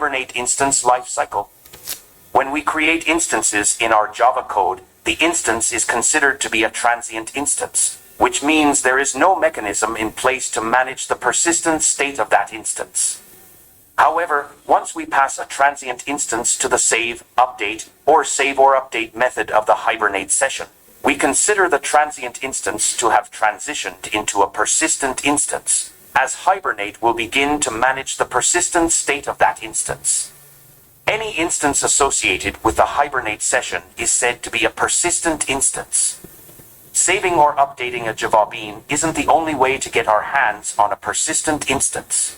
Hibernate instance lifecycle. When we create instances in our Java code, the instance is considered to be a transient instance, which means there is no mechanism in place to manage the persistent state of that instance. However, once we pass a transient instance to the save, update, or save or update method of the Hibernate session, we consider the transient instance to have transitioned into a persistent instance, as Hibernate will begin to manage the persistent state of that instance. Any instance associated with the Hibernate session is said to be a persistent instance. Saving or updating a Java bean isn't the only way to get our hands on a persistent instance.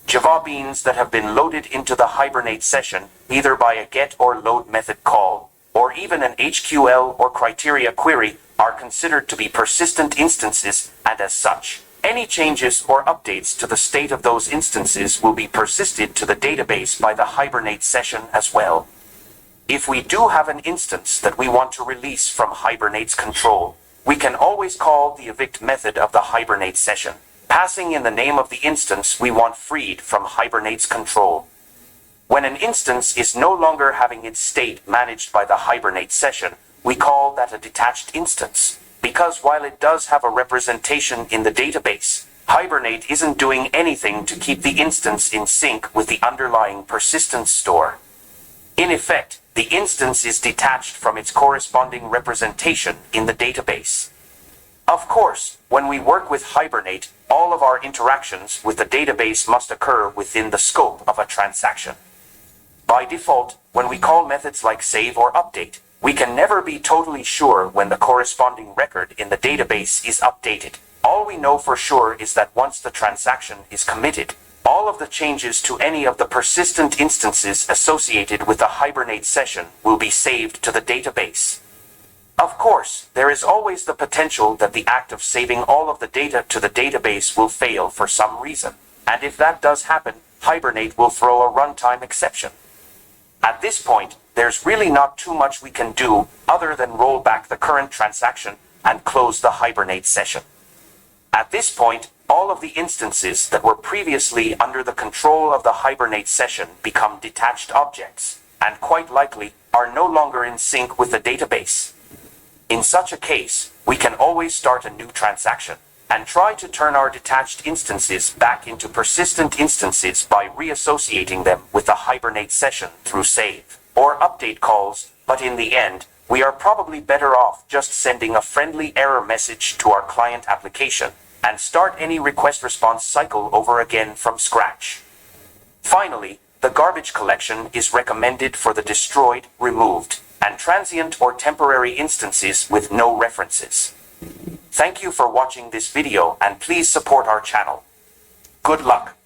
Java beans that have been loaded into the Hibernate session, either by a get or load method call, or even an HQL or criteria query, are considered to be persistent instances, and as such, any changes or updates to the state of those instances will be persisted to the database by the Hibernate session as well. If we do have an instance that we want to release from Hibernate's control, we can always call the evict method of the Hibernate session, passing in the name of the instance we want freed from Hibernate's control. When an instance is no longer having its state managed by the Hibernate session, we call that a detached instance, because while it does have a representation in the database, Hibernate isn't doing anything to keep the instance in sync with the underlying persistence store. In effect, the instance is detached from its corresponding representation in the database. Of course, when we work with Hibernate, all of our interactions with the database must occur within the scope of a transaction. By default, when we call methods like save or update, we can never be totally sure when the corresponding record in the database is updated. All we know for sure is that once the transaction is committed, all of the changes to any of the persistent instances associated with the Hibernate session will be saved to the database. Of course, there is always the potential that the act of saving all of the data to the database will fail for some reason, and if that does happen, Hibernate will throw a runtime exception. At this point, there's really not too much we can do other than roll back the current transaction and close the Hibernate session. At this point, all of the instances that were previously under the control of the Hibernate session become detached objects, and quite likely are no longer in sync with the database. In such a case, we can always start a new transaction, and try to turn our detached instances back into persistent instances by reassociating them with the Hibernate session through save or update calls, but in the end, we are probably better off just sending a friendly error message to our client application, and start any request-response cycle over again from scratch. Finally, the garbage collection is recommended for the destroyed, removed, and transient or temporary instances with no references. Thank you for watching this video and please support our channel. Good luck!